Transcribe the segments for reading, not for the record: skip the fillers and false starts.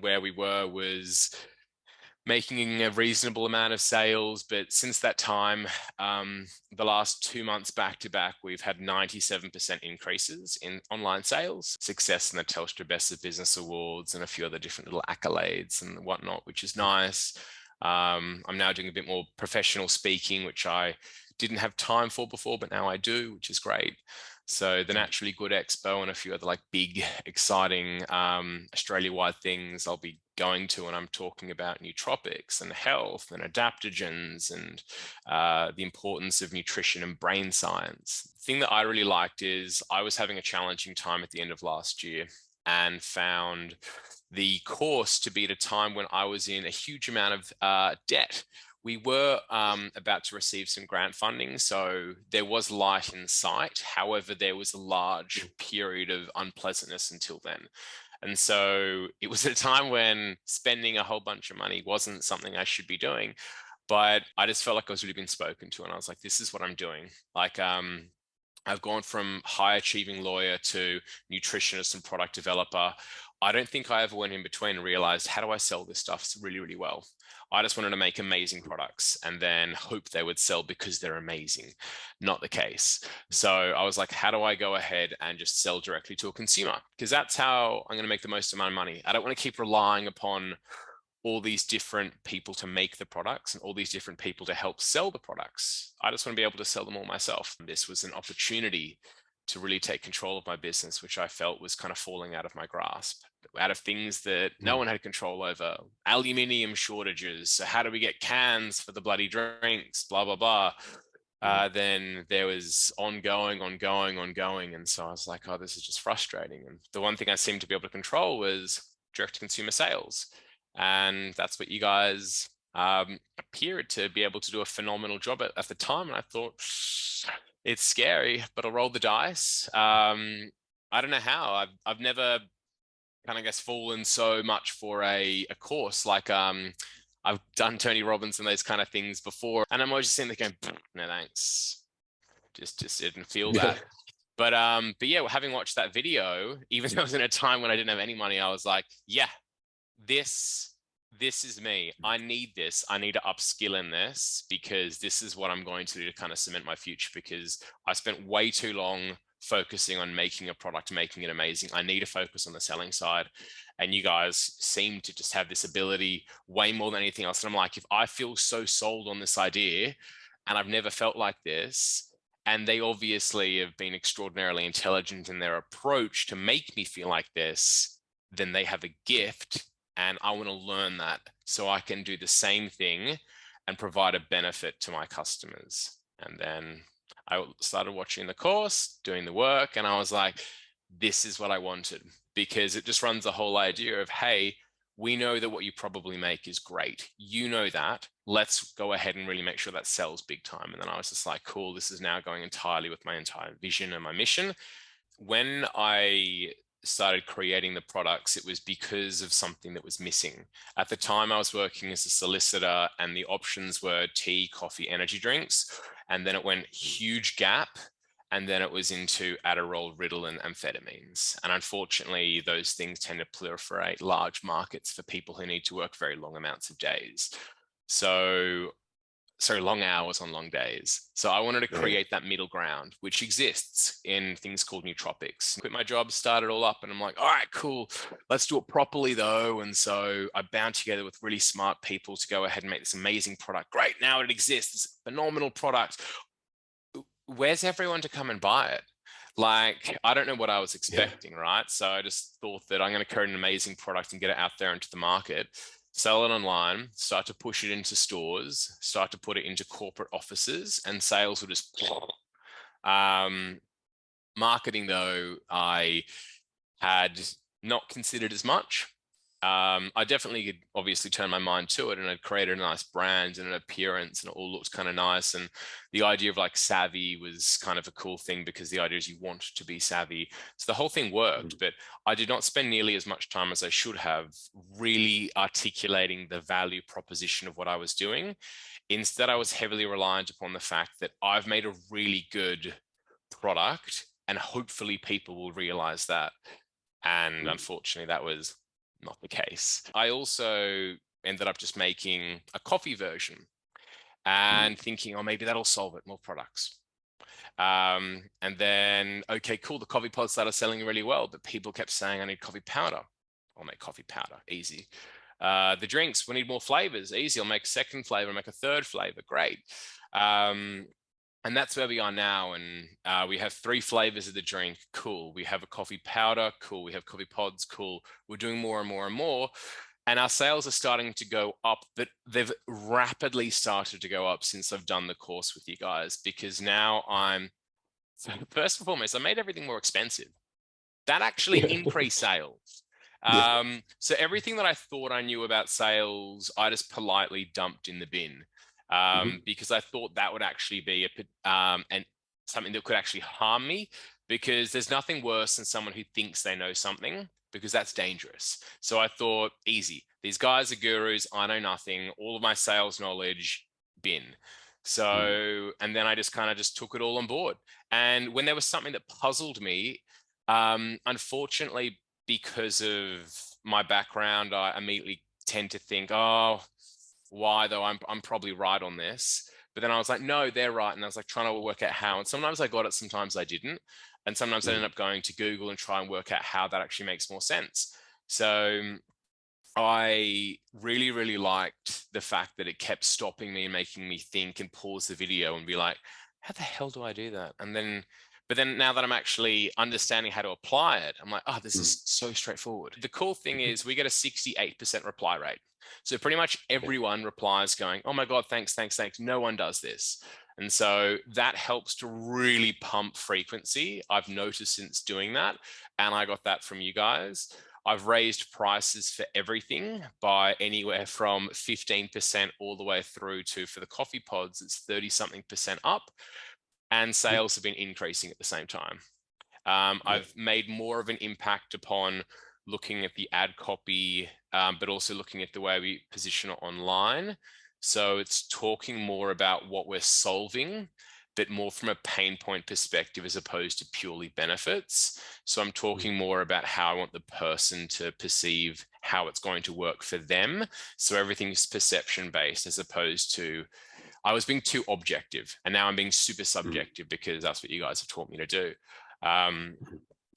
where we were was making a reasonable amount of sales. But since that time, the last 2 months back to back, we've had 97% increases in online sales, success in the Telstra Best of Business Awards, and a few other different little accolades and whatnot, which is nice. I'm now doing a bit more professional speaking, which I didn't have time for before, but now I do, which is great. So the Naturally Good Expo and a few other like big, exciting Australia-wide things I'll be going to, and I'm talking about nootropics and health and adaptogens and the importance of nutrition and brain science. The thing that I really liked is I was having a challenging time at the end of last year and found the course to be at a time when I was in a huge amount of debt. We were about to receive some grant funding, so there was light in sight. However, there was a large period of unpleasantness until then. And so it was a time when spending a whole bunch of money wasn't something I should be doing, but I just felt like I was really being spoken to. And I was like, this is what I'm doing. Like, I've gone from high achieving lawyer to nutritionist and product developer. I don't think I ever went in between and realized, how do I sell this stuff really, really well? I just wanted to make amazing products and then hope they would sell because they're amazing. Not the case. So I was like, how do I go ahead and just sell directly to a consumer? Because that's how I'm going to make the most of my money. I don't want to keep relying upon all these different people to make the products and all these different people to help sell the products. I just want to be able to sell them all myself. This was an opportunity to really take control of my business, which I felt was kind of falling out of my grasp, out of things that no one had control over. Aluminium shortages. So how do we get cans for the bloody drinks? Blah, blah, blah. Then there was ongoing. And so I was like, oh, this is just frustrating. And the one thing I seemed to be able to control was direct to consumer sales. And that's what you guys appeared to be able to do a phenomenal job at the time. And I thought, it's scary, but I'll roll the dice. I don't know how. I've never kind of fallen so much for a course. Like I've done Tony Robbins and those kind of things before, and I'm always just sitting there going, no thanks. Just didn't feel that. But yeah, having watched that video, even though it was in a time when I didn't have any money, I was like, yeah, this is me. I need this. I need to upskill in this because this is what I'm going to do to kind of cement my future, because I spent way too long focusing on making a product, making it amazing. I need to focus on the selling side. And you guys seem to just have this ability way more than anything else. And I'm like, if I feel so sold on this idea and I've never felt like this, and they obviously have been extraordinarily intelligent in their approach to make me feel like this, then they have a gift. And I want to learn that so I can do the same thing and provide a benefit to my customers. And then I started watching the course, doing the work, and I was like, this is what I wanted, because it just runs the whole idea of, hey, we know that what you probably make is great. You know that. Let's go ahead and really make sure that sells big time. And then I was just like, cool, this is now going entirely with my entire vision and my mission. When I started creating the products, it was because of something that was missing. At the time, I was working as a solicitor, and the options were tea, coffee, energy drinks. And then it went huge gap. And then it was into Adderall, Ritalin, amphetamines. And unfortunately, those things tend to proliferate large markets for people who need to work very long amounts of days. So long hours on long days. So I wanted to create that middle ground, which exists in things called nootropics. Quit my job, started all up, and I'm like, all right, cool. Let's do it properly though. And so I bound together with really smart people to go ahead and make this amazing product. Great, now it exists, this phenomenal product. Where's everyone to come and buy it? Like, I don't know what I was expecting, right? So I just thought that I'm going to create an amazing product and get it out there into the market, sell it online, start to push it into stores, start to put it into corporate offices, and sales will just marketing though, I had not considered as much. I definitely could obviously turn my mind to it, and I'd created a nice brand and an appearance, and it all looked kind of nice. And the idea of like savvy was kind of a cool thing, because the idea is you want to be savvy. So the whole thing worked, but I did not spend nearly as much time as I should have really articulating the value proposition of what I was doing. Instead, I was heavily reliant upon the fact that I've made a really good product, and hopefully people will realize that. And unfortunately, that was not the case. I also ended up just making a coffee version and thinking, oh, maybe that'll solve it, more products. And then, okay, cool, the coffee pods started selling really well, but people kept saying, I need coffee powder. I'll make coffee powder, easy. The drinks, we need more flavors, easy. I'll make a second flavor, make a third flavor, great. And that's where we are now. And we have 3 flavors of the drink, cool. We have a coffee powder, cool. We have coffee pods, cool. We're doing more and more and more. And our sales are starting to go up, but they've rapidly started to go up since I've done the course with you guys, because now first and foremost, I made everything more expensive. That actually increased sales. So everything that I thought I knew about sales, I just politely dumped in the bin, because I thought that would actually be and something that could actually harm me, because there's nothing worse than someone who thinks they know something, because that's dangerous. So I thought, easy. These guys are gurus. I know nothing. All of my sales knowledge, bin. So, and then I just kind of just took it all on board. And when there was something that puzzled me, unfortunately, because of my background, I immediately tend to think, oh, why though? I'm probably right on this. But then I was like, no, they're right. And I was like trying to work out how. And sometimes I got it, sometimes I didn't. And sometimes I ended up going to Google and try and work out how that actually makes more sense. So I really, really liked the fact that it kept stopping me and making me think and pause the video and be like, how the hell do I do that? But then now that I'm actually understanding how to apply it, I'm like, oh, this is so straightforward. The cool thing is we get a 68% reply rate. So pretty much everyone replies going, oh my God, thanks, thanks, thanks. No one does this. And so that helps to really pump frequency. I've noticed since doing that, and I got that from you guys. I've raised prices for everything by anywhere from 15% all the way through to, for the coffee pods, it's 30 something percent up, and sales have been increasing at the same time. I've made more of an impact upon looking at the ad copy, but also looking at the way we position it online. So it's talking more about what we're solving, but more from a pain point perspective as opposed to purely benefits. So I'm talking more about how I want the person to perceive how it's going to work for them. So everything's perception based as opposed to, I was being too objective, and now I'm being super subjective because that's what you guys have taught me to do.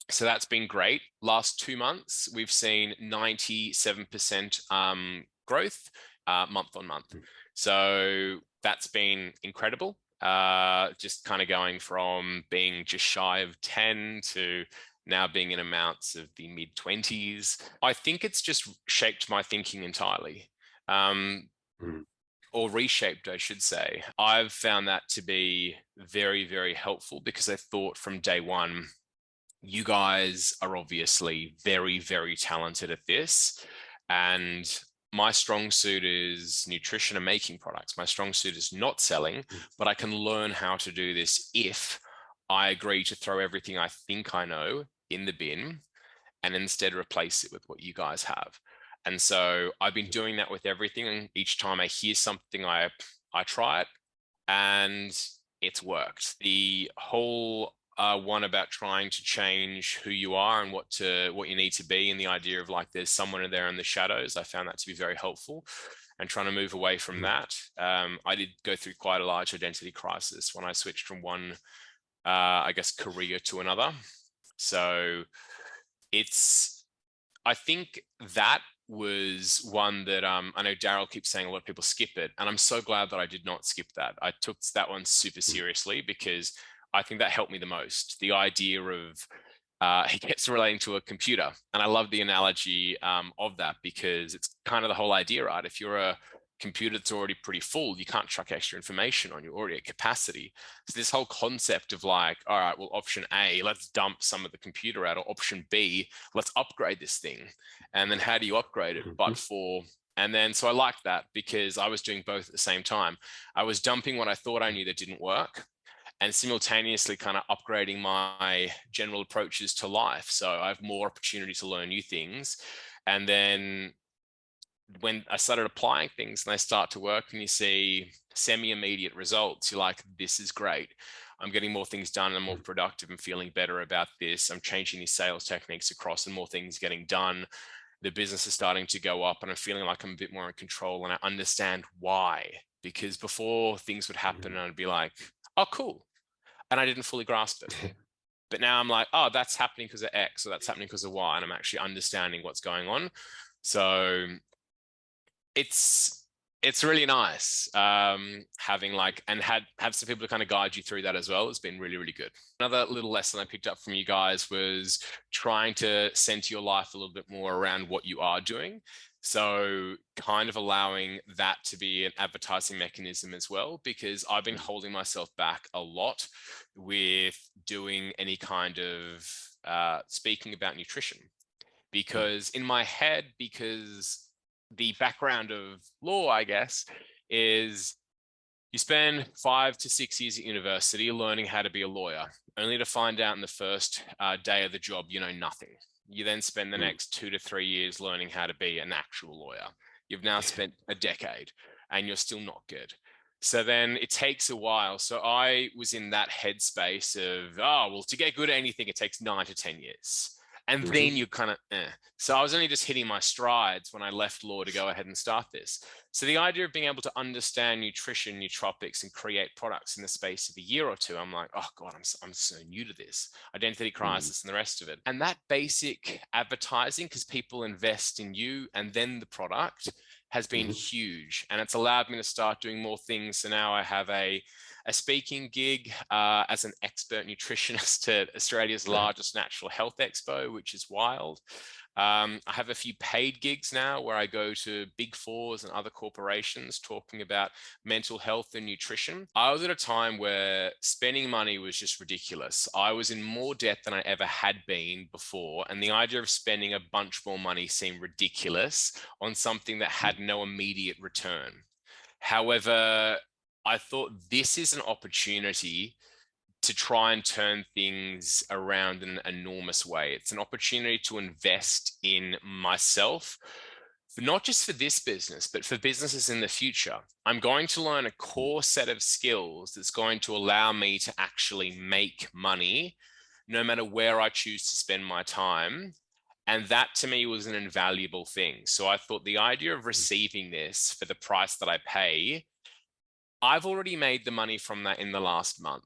So that's been great. Last 2 months, we've seen 97% growth month on month. So that's been incredible. Just kind of going from being just shy of 10 to now being in amounts of the mid 20s. I think it's just shaped my thinking entirely. Or reshaped, I should say. I've found that to be very, very helpful, because I thought from day one, you guys are obviously very, very talented at this. And my strong suit is nutrition and making products. My strong suit is not selling, but I can learn how to do this if I agree to throw everything I think I know in the bin and instead replace it with what you guys have. And so I've been doing that with everything. And each time I hear something, I try it, and it's worked. The whole one about trying to change who you are and what you need to be, and the idea of like there's someone in there in the shadows, I found that to be very helpful, and trying to move away from that. I did go through quite a large identity crisis when I switched from one, I guess, career to another. So I think that was one that I know Daryl keeps saying a lot of people skip it, and I'm so glad that I did not skip that. I took that one super seriously, because I think that helped me the most. The idea of he gets relating to a computer, and I love the analogy of that, because it's kind of the whole idea, right? If you're a computer that's already pretty full, you can't chuck extra information on, you're already at capacity. So this whole concept of like, all right, well, option A, let's dump some of the computer out, or option B, let's upgrade this thing. And then how do you upgrade it? But for, and then, so I liked that, because I was doing both at the same time. I was dumping what I thought I knew that didn't work, and simultaneously kind of upgrading my general approaches to life. So I have more opportunity to learn new things. And then when I started applying things and they start to work, and you see semi-immediate results, you're like, this is great. I'm getting more things done, and I'm more productive and feeling better about this. I'm changing these sales techniques across, and more things getting done. the business is starting to go up and I'm feeling like I'm a bit more in control and I understand why. Because before things would happen and I'd be like, oh, cool. And I didn't fully grasp it. But now I'm like, oh, that's happening because of X, or that's happening because of Y. And I'm actually understanding what's going on. So it's really nice having like, and have some people to kind of guide you through that as well. It's been really, really good. Another little lesson I picked up from you guys was trying to center your life a little bit more around what you are doing. So kind of allowing that to be an advertising mechanism as well, because I've been holding myself back a lot with doing any kind of speaking about nutrition. Because in my head, because the background of law, I guess, is you spend 5 to 6 years at university learning how to be a lawyer, only to find out in the first day of the job, you know nothing. You then spend the next 2 to 3 years learning how to be an actual lawyer. You've now spent a decade and you're still not good. So then it takes a while. So I was in that headspace of, oh, well, to get good at anything, it takes 9 to 10 years. And then you kind of, So I was only just hitting my strides when I left law to go ahead and start this. So the idea of being able to understand nutrition, nootropics, and create products in the space of a year or two, I'm like, oh God, I'm so new to this. Identity crisis and the rest of it. And that basic advertising, because people invest in you and then the product, has been huge. And it's allowed me to start doing more things. So now I have a speaking gig as an expert nutritionist at Australia's largest natural health expo, which is wild. I have a few paid gigs now where I go to big fours and other corporations talking about mental health and nutrition. I was at a time where spending money was just ridiculous. I was in more debt than I ever had been before. And the idea of spending a bunch more money seemed ridiculous on something that had no immediate return. However, I thought this is an opportunity to try and turn things around in an enormous way. It's an opportunity to invest in myself, not just for this business, but for businesses in the future. I'm going to learn a core set of skills that's going to allow me to actually make money, no matter where I choose to spend my time. And that to me was an invaluable thing. So I thought the idea of receiving this for the price that I pay, I've already made the money from that in the last month,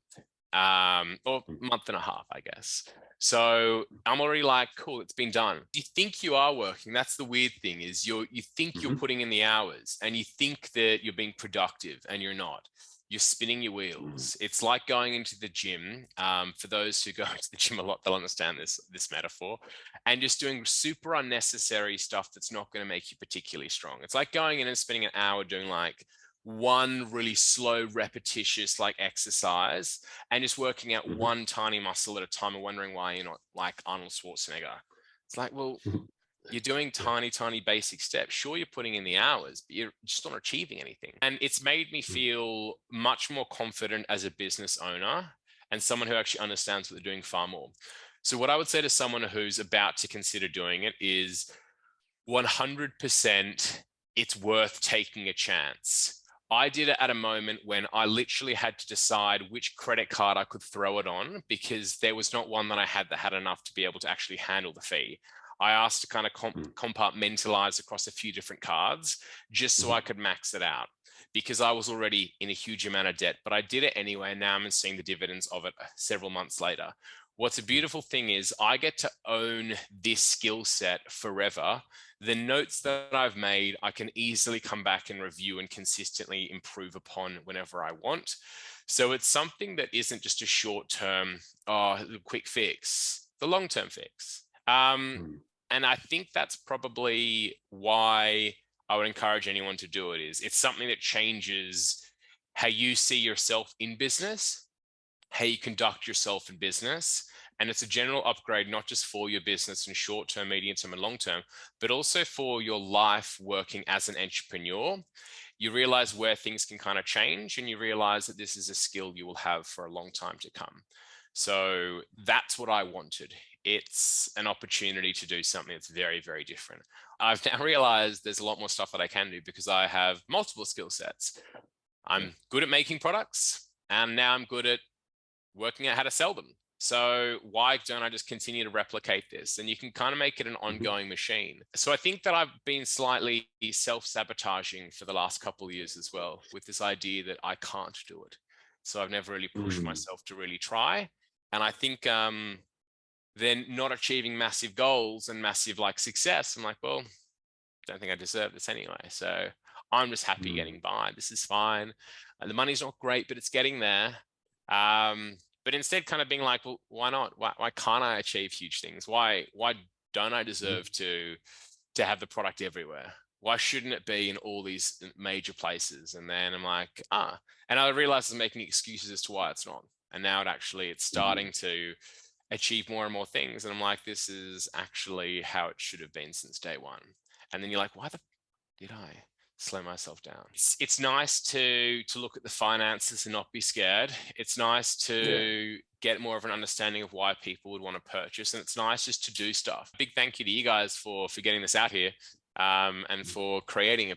or month and a half, I guess. So I'm already like, cool, it's been done. You think you are working. That's the weird thing is you think you're putting in the hours and you think that you're being productive and you're not. You're spinning your wheels. It's like going into the gym. For those who go to the gym a lot, they'll understand this metaphor. And just doing super unnecessary stuff that's not going to make you particularly strong. It's like going in and spending an hour doing like one really slow, repetitious like exercise and just working out one tiny muscle at a time and wondering why you're not like Arnold Schwarzenegger. It's like, well, you're doing tiny, tiny basic steps. Sure, you're putting in the hours, but you're just not achieving anything. And it's made me feel much more confident as a business owner and someone who actually understands what they're doing far more. So what I would say to someone who's about to consider doing it is 100% it's worth taking a chance. I did it at a moment when I literally had to decide which credit card I could throw it on because there was not one that I had that had enough to be able to actually handle the fee. I asked to kind of compartmentalize across a few different cards just so I could max it out because I was already in a huge amount of debt, but I did it anyway. And now I'm seeing the dividends of it several months later. What's a beautiful thing is I get to own this skill set forever. The notes that I've made, I can easily come back and review and consistently improve upon whenever I want. So it's something that isn't just a short-term, quick fix, the long-term fix. And I think that's probably why I would encourage anyone to do it. It's something that changes how you see yourself in business, how you conduct yourself in business. And it's a general upgrade, not just for your business in short term, medium term, and long term, but also for your life working as an entrepreneur. You realize where things can kind of change, and you realize that this is a skill you will have for a long time to come. So that's what I wanted. It's an opportunity to do something that's very, very different. I've now realized there's a lot more stuff that I can do because I have multiple skill sets. I'm good at making products, and now I'm good at working out how to sell them. So why don't I just continue to replicate this? And you can kind of make it an ongoing machine. So I think that I've been slightly self-sabotaging for the last couple of years as well, with this idea that I can't do it. So I've never really pushed Mm. myself to really try. And I think then not achieving massive goals and massive like success, I'm like, well, don't think I deserve this anyway. So I'm just happy Mm. getting by. This is fine. The money's not great, but it's getting there. But instead, kind of being like, well, why not? Why can't I achieve huge things? Why don't I Mhm. deserve to have the product everywhere? Why shouldn't it be in all these major places? And then I'm like, and I realized I'm making excuses as to why it's not. And now it's Mhm. starting to achieve more and more things. And I'm like, this is actually how it should have been since day one. And then you're like, why the did I slow myself down? It's nice to look at the finances and not be scared. It's nice Yeah. to get more of an understanding of why people would want to purchase, and it's nice just to do stuff. Big thank you to you guys for getting this out here, and for creating a